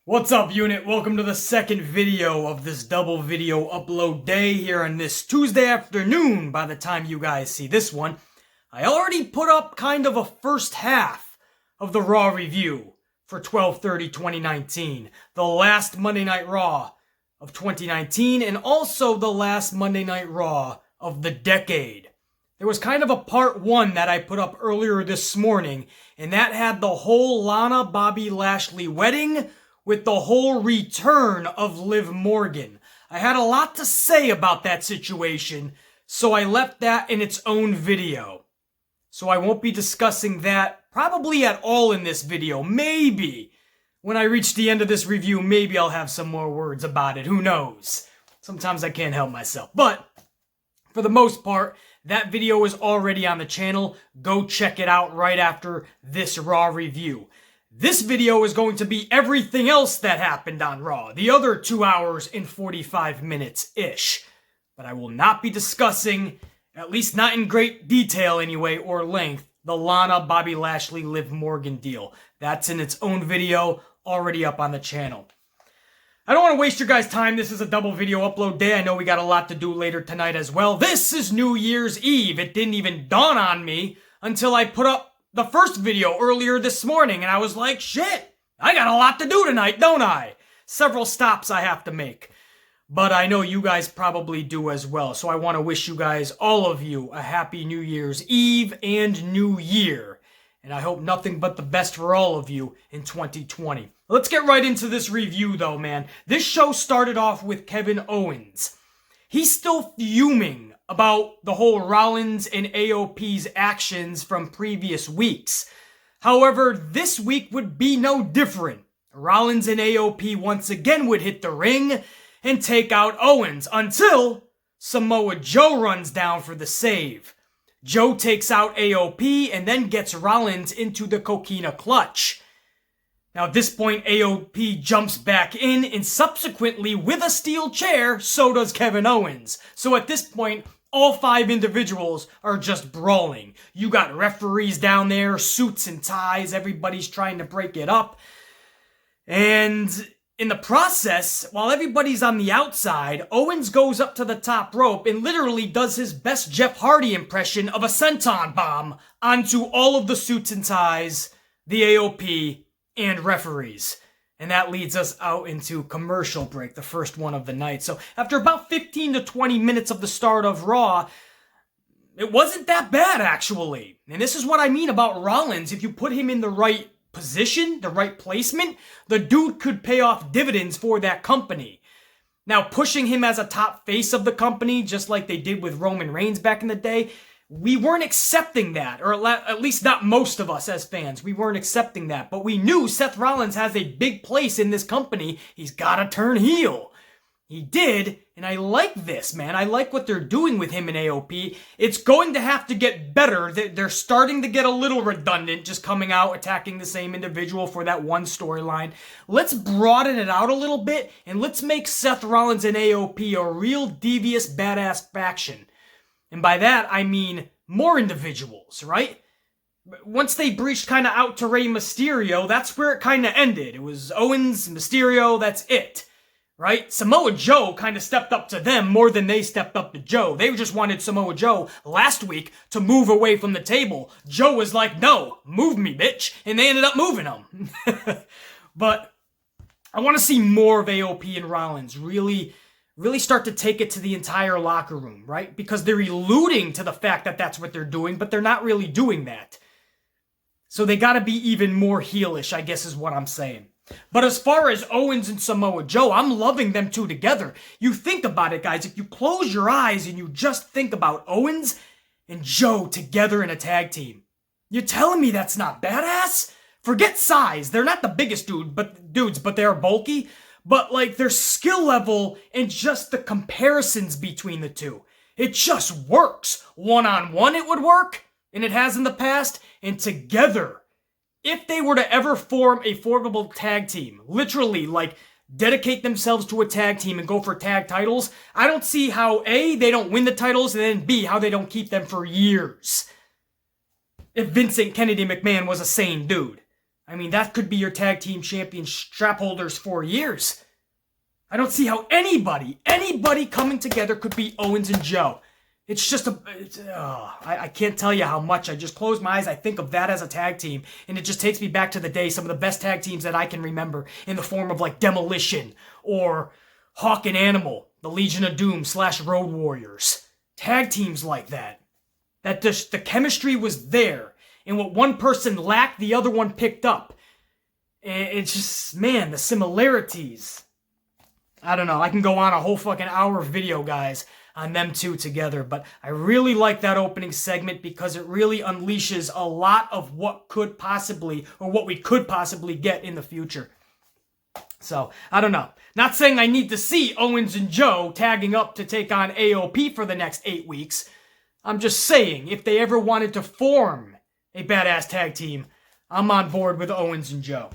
What's up, unit? Welcome to the second video of this double video upload day here on this Tuesday afternoon. By the time you guys see this one, I already put up kind of a first half of the Raw review for 12/30/2019, the last Monday Night Raw of 2019, and also the last Monday Night Raw of the decade. There was kind of a part one that I put up earlier this morning, and that had the whole Lana Bobby Lashley wedding with the whole return of Liv Morgan. I had a lot to say about that situation, so I left that in its own video. So I won't be discussing that probably at all in this video. Maybe when I reach the end of this review, maybe I'll have some more words about it. Who knows? Sometimes I can't help myself. But for the most part, that video is already on the channel. Go check it out right after this Raw review. This video is going to be everything else that happened on Raw, the other 2 hours and 45 minutes-ish. But I will not be discussing, at least not in great detail anyway, or length, the Lana, Bobby Lashley, Liv Morgan deal. That's in its own video, already up on the channel. I don't want to waste your guys' time. This is a double video upload day. I know we got a lot to do later tonight as well. This is New Year's Eve. It didn't even dawn on me until I put up the first video earlier this morning, and I was like, shit, I got a lot to do tonight, don't I? Several stops I have to make. But I know you guys probably do as well, so I want to wish you guys, all of you, a happy New Year's Eve and New Year. And I hope nothing but the best for all of you in 2020. Let's get right into this review, though, man. This show started off with Kevin Owens. He's still fuming about the whole Rollins and AOP's actions from previous weeks. However, this week would be no different. Rollins and AOP once again would hit the ring and take out Owens until Samoa Joe runs down for the save. Joe takes out AOP and then gets Rollins into the Coquina Clutch. Now at this point, AOP jumps back in, and subsequently with a steel chair, so does Kevin Owens. So at this point, all 5 individuals are just brawling. You got referees down there, suits and ties, everybody's trying to break it up. And in the process, while everybody's on the outside, Owens goes up to the top rope and literally does his best Jeff Hardy impression of a senton bomb onto all of the suits and ties, the AOP, and referees. And that leads us out into commercial break, the first one of the night. So after about 15 to 20 minutes of the start of Raw, it wasn't that bad, actually. And this is what I mean about Rollins. If you put him in the right position, the right placement, the dude could pay off dividends for that company. Now, pushing him as a top face of the company, just like they did with Roman Reigns back in the day, we weren't accepting that, or at least not most of us as fans. We weren't accepting that, but we knew Seth Rollins has a big place in this company. He's got to turn heel. He did, and I like this, man. I like what they're doing with him in AOP. It's going to have to get better. They're starting to get a little redundant, just coming out, attacking the same individual for that one storyline. Let's broaden it out a little bit, and let's make Seth Rollins and AOP a real devious, badass faction. And by that, I mean more individuals, right? Once they breached kind of out to Rey Mysterio, that's where it kind of ended. It was Owens, Mysterio, that's it, right? Samoa Joe kind of stepped up to them more than they stepped up to Joe. They just wanted Samoa Joe last week to move away from the table. Joe was like, no, move me, bitch. And they ended up moving him. But I want to see more of AOP and Rollins really start to take it to the entire locker room, right? Because they're alluding to the fact that that's what they're doing, but they're not really doing that. So they got to be even more heelish, I guess is what I'm saying. But as far as Owens and Samoa Joe, I'm loving them two together. You think about it, guys. If you close your eyes and you just think about Owens and Joe together in a tag team, you're telling me that's not badass? Forget size. They're not the biggest dudes, but they're bulky. But like their skill level and just the comparisons between the two, it just works. One-on-one it would work, and it has in the past, and together. If they were to ever form a formidable tag team, literally like dedicate themselves to a tag team and go for tag titles, I don't see how A, they don't win the titles, and then B, how they don't keep them for years. If Vincent Kennedy McMahon was a sane dude. I mean, that could be your tag team champion strap holders for years. I don't see how anybody coming together could beat Owens and Joe. It's just I can't tell you how much. I just close my eyes, I think of that as a tag team, and it just takes me back to the day, some of the best tag teams that I can remember in the form of like Demolition or Hawk and Animal, the Legion of Doom / Road Warriors. Tag teams like that. That just, the chemistry was there, and what one person lacked, the other one picked up. And it's just, man, the similarities. I don't know, I can go on a whole fucking hour video, guys, on them two together, but I really like that opening segment because it really unleashes a lot of what could possibly, or what we could possibly get in the future. So, I don't know. Not saying I need to see Owens and Joe tagging up to take on AOP for the next 8 weeks. I'm just saying, if they ever wanted to form a badass tag team, I'm on board with Owens and Joe.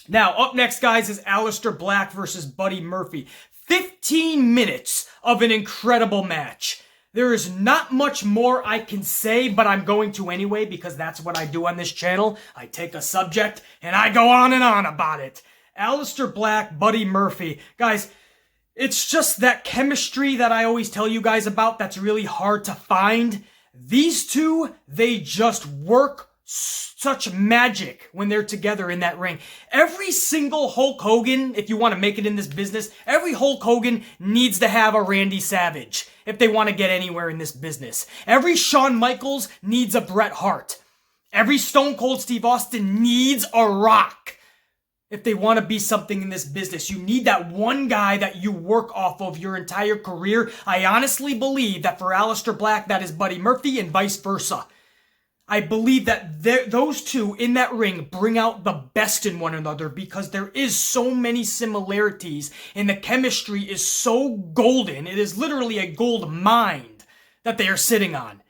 Now, up next, guys, is Alistair Black versus Buddy Murphy. 15 minutes of an incredible match. There is not much more I can say, but I'm going to anyway because that's what I do on this channel. I take a subject and I go on and on about it. Alistair Black, Buddy Murphy. Guys, it's just that chemistry that I always tell you guys about that's really hard to find. These two, they just work such magic when they're together in that ring. Every single Hulk Hogan, if you want to make it in this business, every Hulk Hogan needs to have a Randy Savage if they want to get anywhere in this business. Every Shawn Michaels needs a Bret Hart. Every Stone Cold Steve Austin needs a Rock. If they want to be something in this business, you need that one guy that you work off of your entire career. I honestly believe that for Alistair Black, that is Buddy Murphy and vice versa. I believe that those two in that ring bring out the best in one another because there is so many similarities and the chemistry is so golden. It is literally a gold mine that they are sitting on.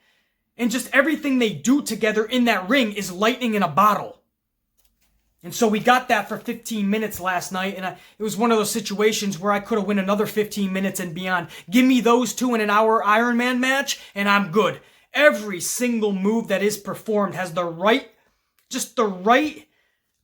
And just everything they do together in that ring is lightning in a bottle. And so we got that for 15 minutes last night, and it was one of those situations where I could have won another 15 minutes and beyond. Give me those two in an hour Iron Man match, and I'm good. Every single move that is performed has the right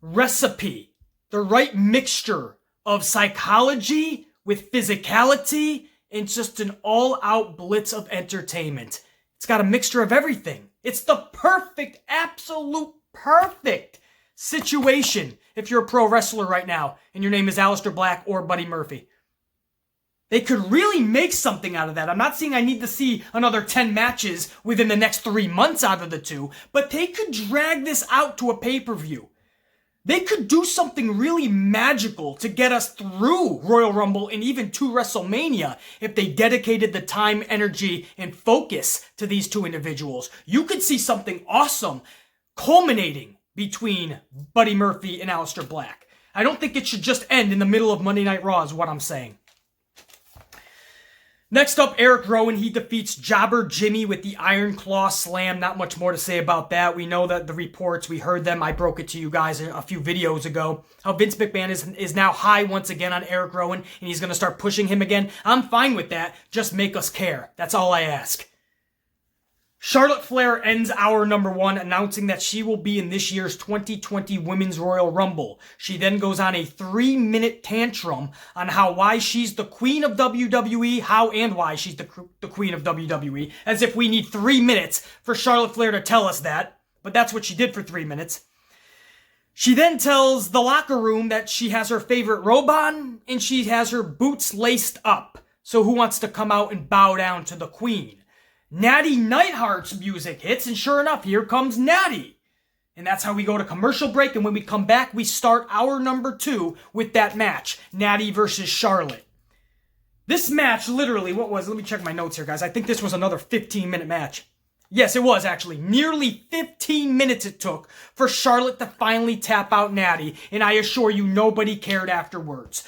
recipe, the right mixture of psychology with physicality, and just an all-out blitz of entertainment. It's got a mixture of everything. It's the perfect, absolute perfect situation if you're a pro wrestler right now and your name is Alistair Black or Buddy Murphy. They could really make something out of that. I'm not saying I need to see another 10 matches within the next 3 months out of the two, but they could drag this out to a pay-per-view. They could do something really magical to get us through Royal Rumble and even to WrestleMania if they dedicated the time, energy, and focus to these two individuals. You could see something awesome culminating between Buddy Murphy and Alistair Black. I don't think it should just end in the middle of Monday Night Raw is what I'm saying. Next up, Eric Rowan. He defeats Jobber Jimmy with the Iron Claw Slam. Not much more to say about that. We know that the reports, we heard them. I broke it to you guys a few videos ago. How Vince McMahon is now high once again on Eric Rowan, and he's going to start pushing him again. I'm fine with that. Just make us care. That's all I ask. Charlotte Flair ends hour number 1, announcing that she will be in this year's 2020 Women's Royal Rumble. She then goes on a 3-minute tantrum on why she's the queen of WWE, how and why she's the queen of WWE, as if we need 3 minutes for Charlotte Flair to tell us that, but that's what she did for 3 minutes. She then tells the locker room that she has her favorite robe on, and she has her boots laced up. So who wants to come out and bow down to the queen? Nattie Neidhart's music hits, and sure enough, here comes Nattie. And that's how we go to commercial break, and when we come back, we start hour number 2 with that match, Nattie versus Charlotte. This match, literally, let me check my notes here, guys. I think this was another 15-minute match. Yes, it was, actually. Nearly 15 minutes it took for Charlotte to finally tap out Nattie, and I assure you, nobody cared afterwards.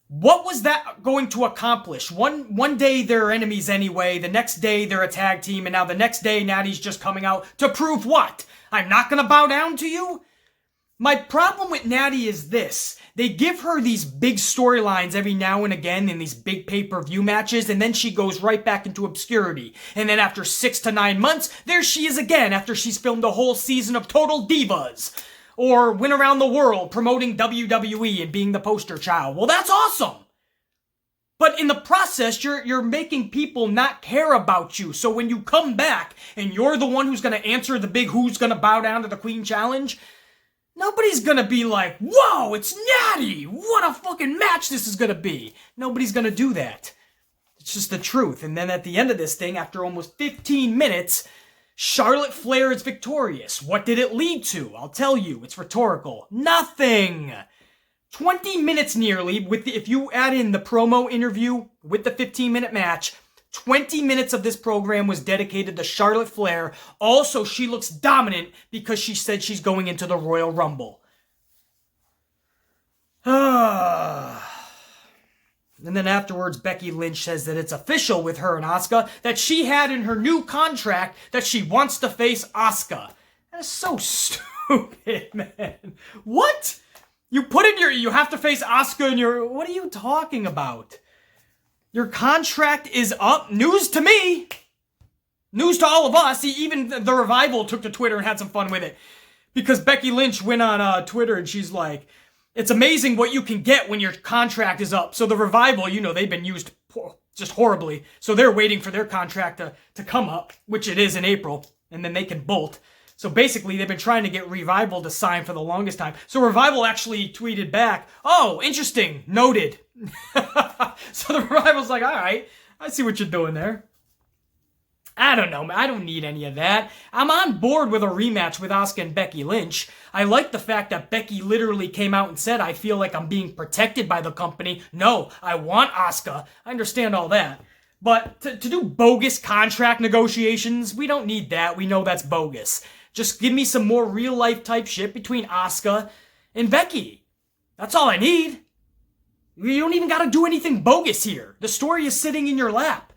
What was that going to accomplish? One day they're enemies anyway, the next day they're a tag team, and now the next day Nattie's just coming out to prove what? I'm not going to bow down to you? My problem with Nattie is this. They give her these big storylines every now and again in these big pay-per-view matches, and then she goes right back into obscurity. And then after 6 to 9 months, there she is again after she's filmed a whole season of Total Divas. or went around the world promoting WWE and being the poster child. Well, that's awesome. But in the process, you're making people not care about you. So when you come back and you're the one who's going to answer the big who's going to bow down to the Queen challenge, nobody's going to be like, whoa, it's Nattie. What a fucking match this is going to be. Nobody's going to do that. It's just the truth. And then at the end of this thing, after almost 15 minutes, Charlotte Flair is victorious. What did it lead to? I'll tell you. It's rhetorical. Nothing. 20 minutes nearly, if you add in the promo interview with the 15-minute match, 20 minutes of this program was dedicated to Charlotte Flair. Also, she looks dominant because she said she's going into the Royal Rumble. And then afterwards, Becky Lynch says that it's official with her and Asuka, that she had in her new contract that she wants to face Asuka. That is so stupid, man. What? You put in you have to face Asuka in your, what are you talking about? Your contract is up. News to me. News to all of us. Even the Revival took to Twitter and had some fun with it. Because Becky Lynch went on Twitter and she's like, it's amazing what you can get when your contract is up. So the Revival, they've been used just horribly. So they're waiting for their contract to come up, which it is in April. And then they can bolt. So basically, they've been trying to get Revival to sign for the longest time. So Revival actually tweeted back, oh, interesting, noted. So the Revival's like, all right, I see what you're doing there. I don't know, I don't need any of that. I'm on board with a rematch with Asuka and Becky Lynch. I like the fact that Becky literally came out and said, I feel like I'm being protected by the company. No, I want Asuka. I understand all that. But to do bogus contract negotiations, we don't need that. We know that's bogus. Just give me some more real-life type shit between Asuka and Becky. That's all I need. You don't even gotta do anything bogus here. The story is sitting in your lap.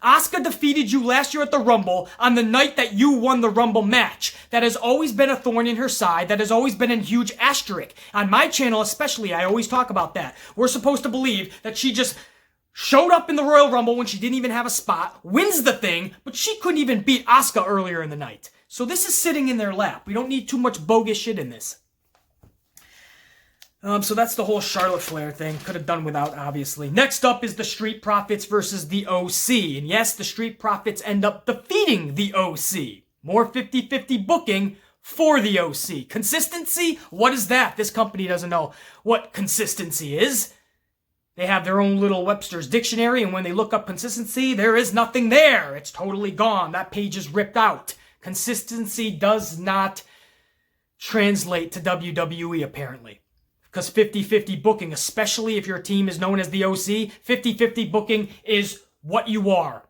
Asuka defeated you last year at the Rumble on the night that you won the Rumble match. That has always been a thorn in her side. That has always been a huge asterisk. On my channel especially, I always talk about that. We're supposed to believe that she just showed up in the Royal Rumble when she didn't even have a spot, wins the thing, but she couldn't even beat Asuka earlier in the night. So this is sitting in their lap. We don't need too much bogus shit in this. So that's the whole Charlotte Flair thing. Could have done without, obviously. Next up is the Street Profits versus the OC. And yes, the Street Profits end up defeating the OC. More 50-50 booking for the OC. Consistency? What is that? This company doesn't know what consistency is. They have their own little Webster's dictionary, and when they look up consistency, there is nothing there. It's totally gone. That page is ripped out. Consistency does not translate to WWE, apparently. Because 50-50 booking, especially if your team is known as the OC, 50-50 booking is what you are.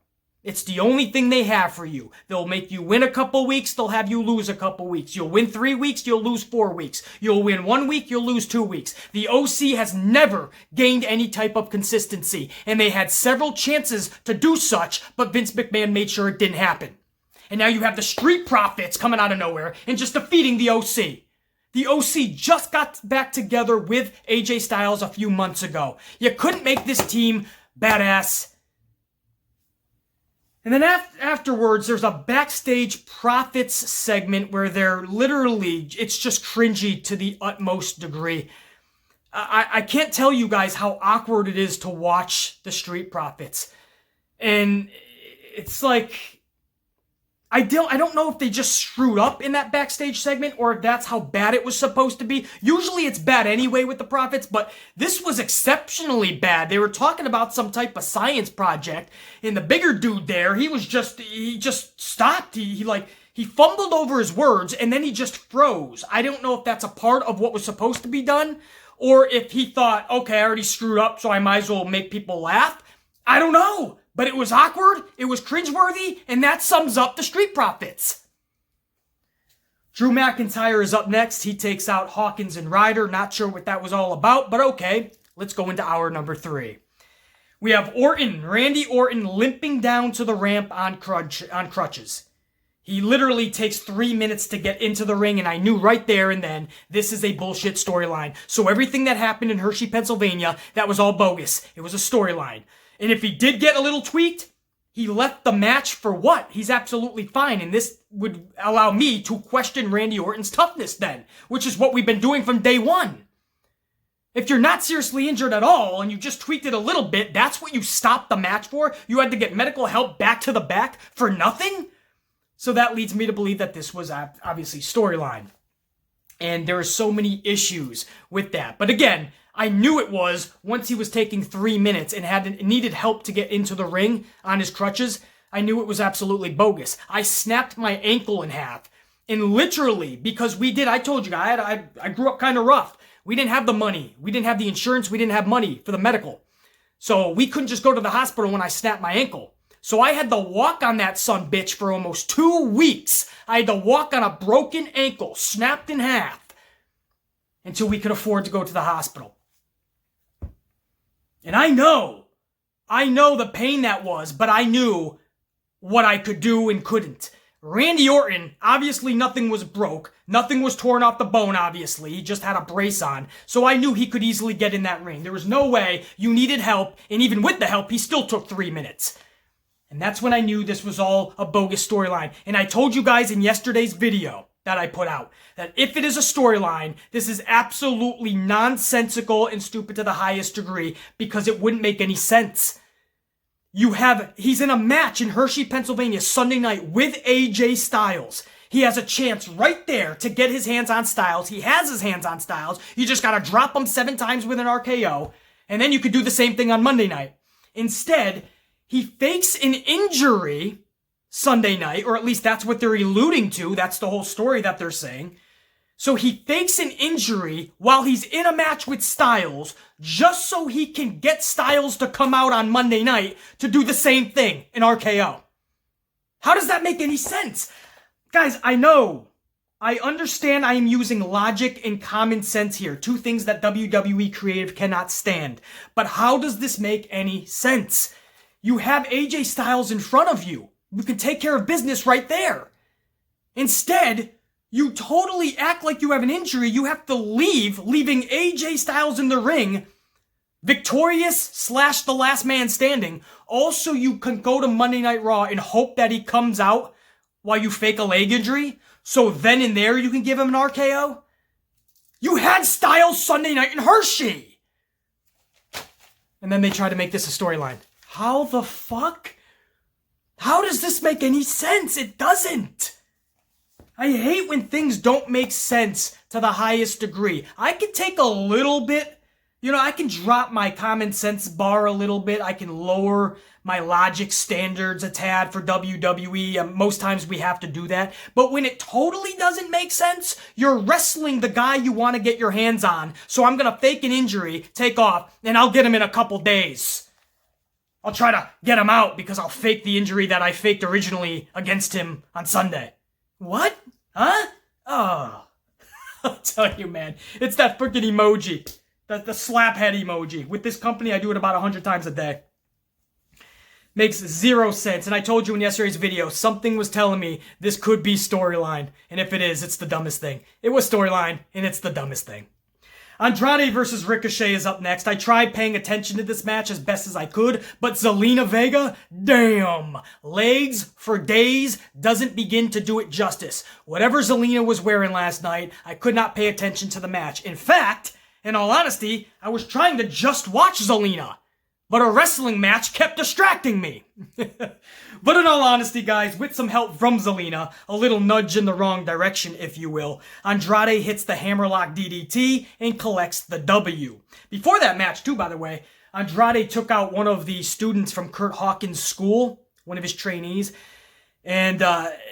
It's the only thing they have for you. They'll make you win a couple weeks, they'll have you lose a couple weeks. You'll win 3 weeks, you'll lose 4 weeks. You'll win 1 week, you'll lose 2 weeks. The OC has never gained any type of consistency, and they had several chances to do such, but Vince McMahon made sure it didn't happen. And now you have the Street Profits coming out of nowhere and just defeating the OC. The OC just got back together with AJ Styles a few months ago. You couldn't make this team badass. And then afterwards, there's a backstage Profits segment where they're literally, it's just cringy to the utmost degree. I can't tell you guys how awkward it is to watch the Street Profits. And it's like, I don't know if they just screwed up in that backstage segment or if that's how bad it was supposed to be. Usually it's bad anyway with the Profits, but this was exceptionally bad. They were talking about some type of science project, and the bigger dude there, he just stopped. He fumbled over his words, and then he just froze. I don't know if that's a part of what was supposed to be done, or if he thought, okay, I already screwed up, so I might as well make people laugh. I don't know. But it was awkward, it was cringeworthy, and that sums up the Street Profits. Drew McIntyre is up next. He takes out Hawkins and Ryder. Not sure what that was all about, but okay. Let's go into hour number 3. We have Randy Orton, limping down to the ramp on crutches. He literally takes 3 minutes to get into the ring, and I knew right there and then, this is a bullshit storyline. So everything that happened in Hershey, Pennsylvania, that was all bogus. It was a storyline. And if he did get a little tweaked, He left the match for what? He's absolutely fine, and this would allow me to question Randy Orton's toughness then, which is what we've been doing from day one. If you're not seriously injured at all and you just tweaked it a little bit, that's what you stopped the match for? You had to get medical help back to the back for nothing? So that leads me to believe that this was obviously storyline. And there are so many issues with that. But again, I knew it was once he was taking 3 minutes and needed help to get into the ring on his crutches. I knew it was absolutely bogus. I snapped my ankle in half. And literally, because I told you, I grew up kind of rough. We didn't have the money. We didn't have the insurance. We didn't have money for the medical. So we couldn't just go to the hospital when I snapped my ankle. So I had to walk on that son bitch for almost 2 weeks. I had to walk on a broken ankle, snapped in half, until we could afford to go to the hospital. And I know the pain that was, but I knew what I could do and couldn't. Randy Orton, obviously nothing was broke. Nothing was torn off the bone, obviously. He just had a brace on. So I knew he could easily get in that ring. There was no way you needed help, and even with the help, he still took 3 minutes. And that's when I knew this was all a bogus storyline. And I told you guys in yesterday's video that I put out that if it is a storyline, this is absolutely nonsensical and stupid to the highest degree because it wouldn't make any sense. He's in a match in Hershey, Pennsylvania, Sunday night with AJ Styles. He has a chance right there to get his hands on Styles. He has his hands on Styles. You just got to drop him 7 times with an RKO. And then you could do the same thing on Monday night. Instead, he fakes an injury Sunday night, or at least that's what they're alluding to. That's the whole story that they're saying. So he fakes an injury while he's in a match with Styles, just so he can get Styles to come out on Monday night to do the same thing, an RKO. How does that make any sense? Guys, I understand I am using logic and common sense here, 2 things that WWE creative cannot stand. But how does this make any sense? You have AJ Styles in front of you. You can take care of business right there. Instead, you totally act like you have an injury. You have to leaving AJ Styles in the ring, victorious / the last man standing. Also, you can go to Monday Night Raw and hope that he comes out while you fake a leg injury. So then and there you can give him an RKO. You had Styles Sunday night in Hershey. And then they try to make this a storyline. How the fuck? How does this make any sense? It doesn't. I hate when things don't make sense to the highest degree. I can take a little bit, I can drop my common sense bar a little bit. I can lower my logic standards a tad for WWE. Most times we have to do that. But when it totally doesn't make sense, you're wrestling the guy you want to get your hands on. So I'm going to fake an injury, take off, and I'll get him in a couple days. I'll try to get him out because I'll fake the injury that I faked originally against him on Sunday. What? Huh? Oh. I'll tell you, man. It's that freaking emoji. The slap head emoji. With this company, I do it about 100 times a day. Makes 0 sense. And I told you in yesterday's video, something was telling me this could be storyline. And if it is, it's the dumbest thing. It was storyline, and it's the dumbest thing. Andrade versus Ricochet is up next. I tried paying attention to this match as best as I could, but Zelina Vega, damn. Legs for days doesn't begin to do it justice. Whatever Zelina was wearing last night, I could not pay attention to the match. In fact, in all honesty, I was trying to just watch Zelina, but a wrestling match kept distracting me. But in all honesty, guys, with some help from Zelina, a little nudge in the wrong direction, if you will, Andrade hits the hammerlock DDT and collects the W. Before that match, too, by the way, Andrade took out one of the students from Kurt Hawkins' school, one of his trainees, and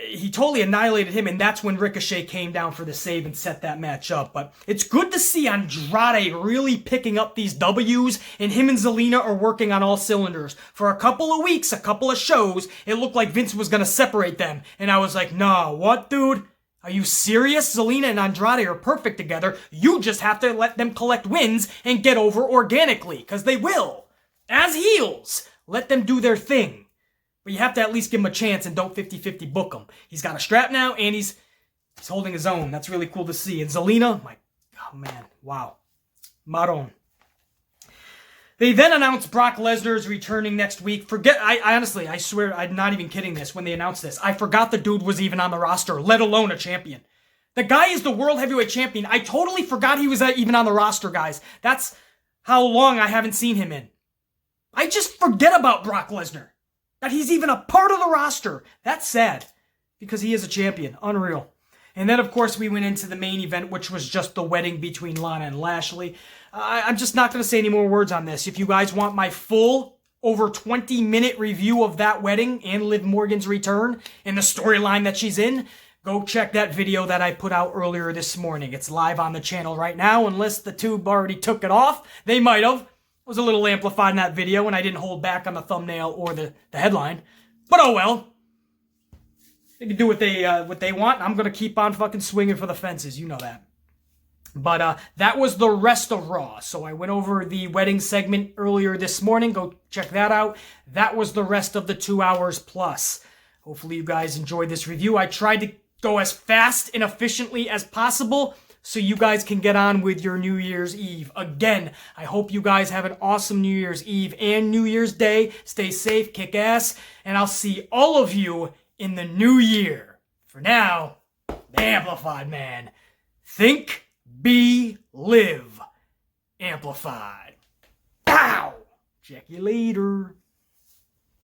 he totally annihilated him, and that's when Ricochet came down for the save and set that match up. But it's good to see Andrade really picking up these W's, and him and Zelina are working on all cylinders. For a couple of weeks, a couple of shows, it looked like Vince was going to separate them, and I was like, nah, what, dude? Are you serious? Zelina and Andrade are perfect together. You just have to let them collect wins and get over organically, because they will. As heels, let them do their thing. But you have to at least give him a chance and don't 50-50 book him. He's got a strap now, and he's holding his own. That's really cool to see. And Zelina, oh man, wow. Maron. They then announced Brock Lesnar is returning next week. I honestly, I swear, I'm not even kidding this when they announced this. I forgot the dude was even on the roster, let alone a champion. The guy is the World Heavyweight Champion. I totally forgot he was even on the roster, guys. That's how long I haven't seen him in. I just forget about Brock Lesnar. That he's even a part of the roster. That's sad. Because he is a champion. Unreal. And then, of course, we went into the main event, which was just the wedding between Lana and Lashley. I'm just not going to say any more words on this. If you guys want my full, over 20-minute review of that wedding and Liv Morgan's return and the storyline that she's in, go check that video that I put out earlier this morning. It's live on the channel right now, unless the tube already took it off. They might have. It was a little amplified in that video, and I didn't hold back on the thumbnail or the headline. But oh well. They can do what they want. I'm going to keep on fucking swinging for the fences. You know that. But that was the rest of Raw. So I went over the wedding segment earlier this morning. Go check that out. That was the rest of the 2 hours plus. Hopefully you guys enjoyed this review. I tried to go as fast and efficiently as possible so you guys can get on with your New Year's Eve. Again, I hope you guys have an awesome New Year's Eve and New Year's Day. Stay safe, kick ass, and I'll see all of you in the new year. For now, the Amplified Man. Think, be, live. Amplified. Pow! Check you later.